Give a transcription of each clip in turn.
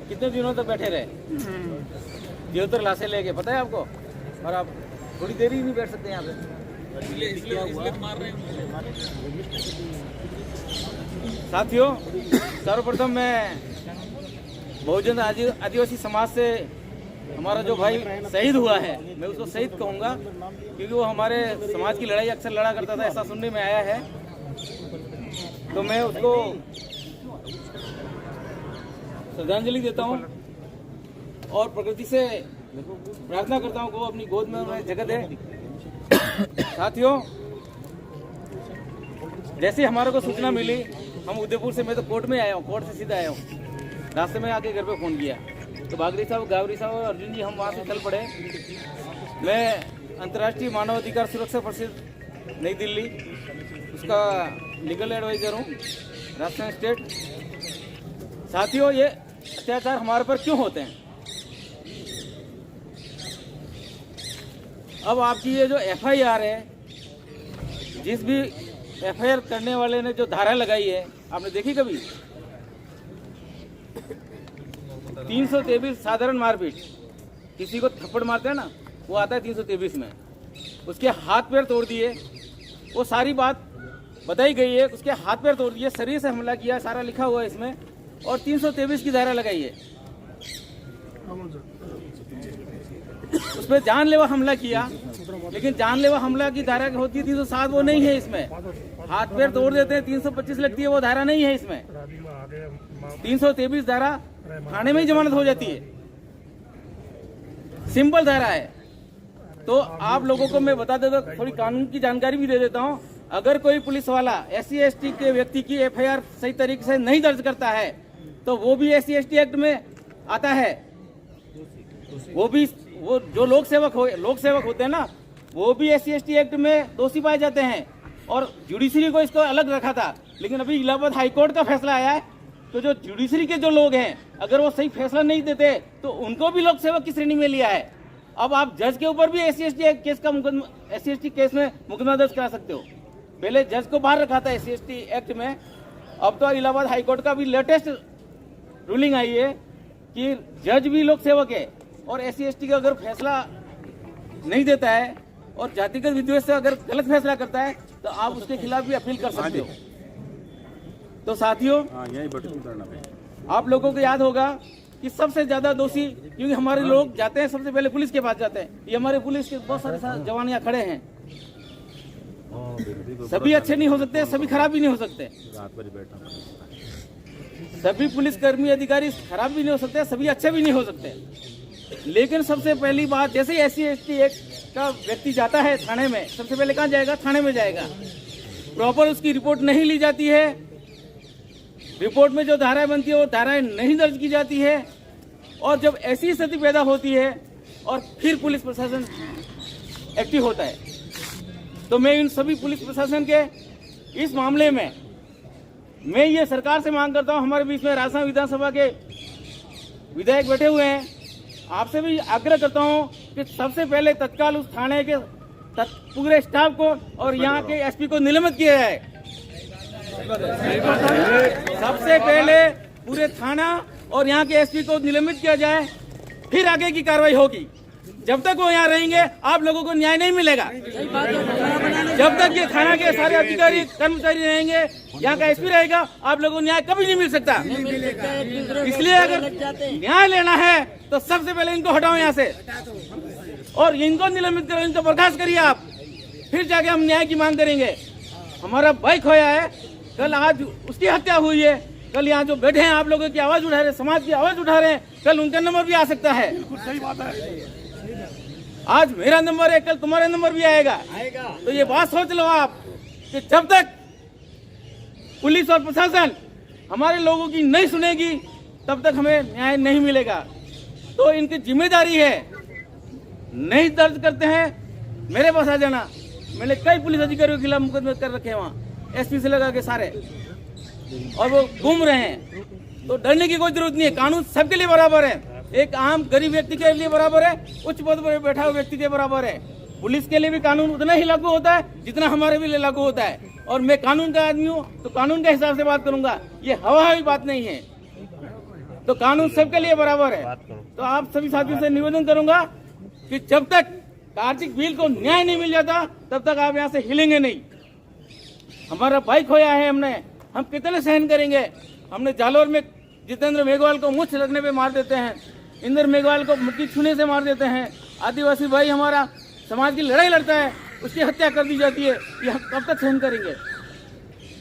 कितने दिनों तक बैठे रहे? 73 लाशें लेके, पता है आपको? और आप थोड़ी देर ही नहीं बैठ सकते यहाँ पे। इसलिए मार रहे हैं। साथियों, सर्वप्रथम मैं बहुजन आदिवासी समाज से हमारा जो भाई शहीद हुआ है, मैं उसको शहीद कहूँगा, क्योंकि वो हमारे समाज की लड़ाई अक्सर लड़ा करता था, ऐसा सुनने में आया है। तो मैं उसको श्रद्धांजलि देता हूँ और प्रकृति से प्रार्थना करता हूँ कि वो अपनी गोद में जगह दे। साथियों, जैसे हमारे को सूचना मिली, हम उदयपुर से, मैं तो कोर्ट में आया हूँ, कोर्ट से सीधा आया हूँ, रास्ते में आके घर पे फ़ोन किया तो बागरी साहब, गावरी साहब और अर्जुन जी हम वहाँ से चल पड़े। मैं अंतर्राष्ट्रीय मानव अधिकार सुरक्षा परिषद नई दिल्ली, उसका लीगल एडवाइजर हूँ, राजस्थान स्टेट। साथियों, ये अत्याचार हमारे पर क्यों होते हैं? अब आपकी ये जो FIR है, जिस भी FIR करने वाले ने जो धारा लगाई है, आपने देखी कभी? 323 साधारण मारपीट, किसी को थप्पड़ मारते हैं ना, वो आता है 323 में। उसके हाथ पैर तोड़ दिए, वो सारी बात बताई गई है। उसके हाथ पैर तोड़ दिए, शरीर से हमला किया, सारा लिखा हुआ है इसमें, और 323 की धारा लगाई है। उस पर जानलेवा हमला किया, लेकिन जानलेवा हमला की धारा होती है 307, वो नहीं है इसमें। हाथ पैर तोड़ देते हैं 325 लगती है, वो धारा नहीं है इसमें। 323 धारा थाने में ही जमानत हो जाती है, सिंपल धारा है। तो आप लोगों को मैं बता देता हूँ, थोड़ी कानून की जानकारी भी दे देता हूँ। अगर कोई पुलिस वाला SC/ST के व्यक्ति की FIR सही तरीके से नहीं दर्ज करता है, तो वो भी SC/ST एक्ट में आता है। वो जो लोक सेवक होते हैं ना, वो भी SC/ST एक्ट में दोषी पाए जाते हैं। और जुडिशरी को इसको अलग रखा था, लेकिन अभी इलाहाबाद हाईकोर्ट का फैसला आया है, तो जो जुडिशरी के जो लोग हैं, अगर वो सही फैसला नहीं देते तो उनको भी लोक सेवक की श्रेणी में लिया है। अब आप जज के ऊपर भी SC/ST केस में मुकदमा दर्ज करा सकते हो। पहले जज को बाहर रखा था SC/ST एक्ट में, अब तो इलाहाबाद हाईकोर्ट का भी लेटेस्ट रूलिंग आई है कि जज भी लोक सेवक है, और SC/ST का अगर फैसला नहीं देता है और जातिगत विद्वेष से अगर गलत फैसला करता है, तो आप उसके खिलाफ भी अपील कर सकते हो। तो साथियों, आप लोगों को याद होगा कि सबसे ज्यादा दोषी, क्योंकि हमारे लोग जाते हैं सबसे पहले पुलिस के पास जाते हैं। ये हमारे पुलिस के बहुत सारे जवान यहाँ खड़े हैं। सभी अच्छे नहीं हो सकते, सभी खराब भी नहीं हो सकते, सभी पुलिसकर्मी अधिकारी खराब भी नहीं हो सकते, सभी अच्छे भी नहीं हो सकते। लेकिन सबसे पहली बात, जैसे SC/ST एक्ट का व्यक्ति जाता है थाने में, सबसे पहले कहाँ जाएगा? थाने में जाएगा। प्रॉपर उसकी रिपोर्ट नहीं ली जाती है, रिपोर्ट में जो धाराएं बनती है वो धाराएं नहीं दर्ज की जाती है, और जब ऐसी स्थिति पैदा होती है और फिर पुलिस प्रशासन एक्टिव होता है। तो मैं इन सभी पुलिस प्रशासन के इस मामले में मैं ये सरकार से मांग करता हूँ, हमारे बीच में राजस्थान विधानसभा के विधायक बैठे हुए हैं, आपसे भी आग्रह करता हूँ कि सबसे पहले तत्काल उस थाने के पूरे स्टाफ को और यहाँ के SP को निलंबित किया जाए। सबसे पहले पूरे थाना और यहाँ के SP को निलंबित किया जाए, फिर आगे की कार्रवाई होगी। जब तक वो यहाँ रहेंगे, आप लोगों को न्याय नहीं मिलेगा। जब तक ये थाना के सारे अधिकारी कर्मचारी रहेंगे, यहाँ का SP रहेगा, आप लोगों को न्याय कभी नहीं मिल सकता। इसलिए अगर न्याय लेना है तो सबसे पहले इनको हटाओ यहाँ से, और इनको निलंबित करो, इनको बर्खास्त करिए आप, फिर जाके हम न्याय की मांग करेंगे। हमारा भाई खोया है, कल आज उसकी हत्या हुई है, कल यहाँ जो बैठे हैं आप लोगों की आवाज उठा रहे हैं, समाज की आवाज उठा रहे हैं, कल उनका नंबर भी आ सकता है। सही बात है। आज मेरा नंबर है, कल तुम्हारा नंबर भी आएगा। तो ये बात सोच लो आप कि जब तक पुलिस और प्रशासन हमारे लोगों की नहीं सुनेगी, तब तक हमें न्याय नहीं मिलेगा। तो इनकी जिम्मेदारी है, नहीं दर्ज करते हैं मेरे पास आ जाना। मैंने कई पुलिस अधिकारियों के खिलाफ मुकदमे कर रखे हैं वहाँ, SP से लगा के सारे, और वो घूम रहे हैं। तो डरने की कोई जरूरत नहीं है, कानून सबके लिए बराबर है। एक आम गरीब व्यक्ति के लिए बराबर है, उच्च पद पर बैठा हुआ व्यक्ति के बराबर है। पुलिस के लिए भी कानून उतना ही लागू होता है जितना हमारे भी लिए लागू होता है। और मैं कानून का आदमी हूँ तो कानून के हिसाब से बात करूंगा, ये हवा हवाई बात नहीं है। तो कानून सबके लिए बराबर है। तो आप सभी साथियों से निवेदन करूंगा कि जब तक कार्तिक भील को न्याय नहीं मिल जाता तब तक आप यहाँ से हिलेंगे नहीं। हमारा भाई खोया है हमने, हम कितने सहन करेंगे। हमने जालोर में जितेंद्र मेघवाल को मुझ लगने पे मार देते हैं, इंद्र मेघवाल को मुट्ठी छूने से मार देते हैं, आदिवासी भाई हमारा समाज की लड़ाई लड़ता है उसकी हत्या कर दी जाती है, ये हम कब तक सहन करेंगे।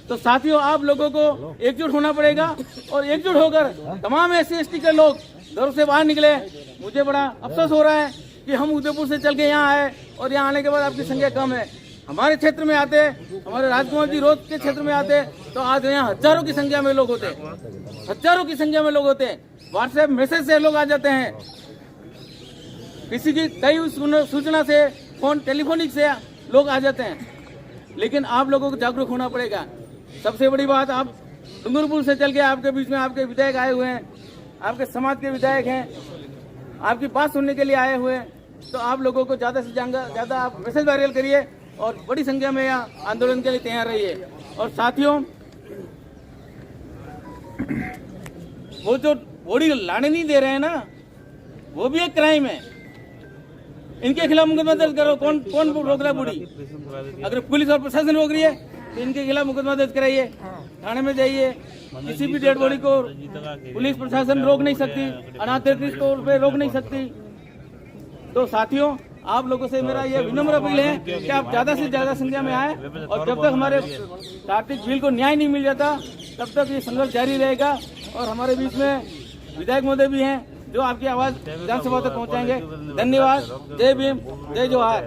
तो साथियों आप लोगों को एकजुट होना पड़ेगा और एकजुट होकर तमाम SC/ST के लोग घरों से बाहर निकले। मुझे बड़ा अफसोस हो रहा है कि हम उदयपुर से चल के यहाँ आए और यहाँ आने के बाद आपकी संख्या कम है। हमारे क्षेत्र में आते, हमारे राजकुमार जी रोड के क्षेत्र में आते तो आज यहाँ हजारों की संख्या में लोग होते, हजारों की संख्या में लोग होते। व्हाट्सएप मैसेज से लोग आ जाते हैं, किसी की कई सूचना से फोन टेलीफोनिक से लोग आ जाते हैं। लेकिन आप लोगों को जागरूक होना पड़ेगा। सबसे बड़ी बात, आप डूंगरपुर से चल के आपके बीच में आपके विधायक आए हुए हैं, आपके समाज के विधायक हैं, आपकी बात सुनने के लिए आए हुए हैं। तो आप लोगों को ज्यादा से ज्यादा आप मैसेज वायरल करिए और बड़ी संख्या में यहाँ आंदोलन के लिए तैयार रहिए। और साथियों वो जो बॉडी लाने नहीं दे रहे हैं ना, वो भी एक क्राइम है। इनके खिलाफ मुकदमा दर्ज करो। कौन रोक रहा है बॉडी? अगर पुलिस और प्रशासन रोक रही है तो इनके खिलाफ मुकदमा दर्ज कराइए, थाने में जाइए। किसी भी डेड बॉडी को पुलिस प्रशासन रोक नहीं सकती, अनाधिकृत तौर पे रोक नहीं सकती। तो साथियों आप लोगों से मेरा यह विनम्र अपील है कि आप ज्यादा से ज्यादा संख्या में आए और जब तक हमारे कार्तिक भील को न्याय नहीं मिल जाता तब तक ये संघर्ष जारी रहेगा। और हमारे बीच में विधायक महोदय भी हैं जो आपकी आवाज विधानसभा तक पहुंचाएंगे। धन्यवाद। जय भीम, जय जोहार।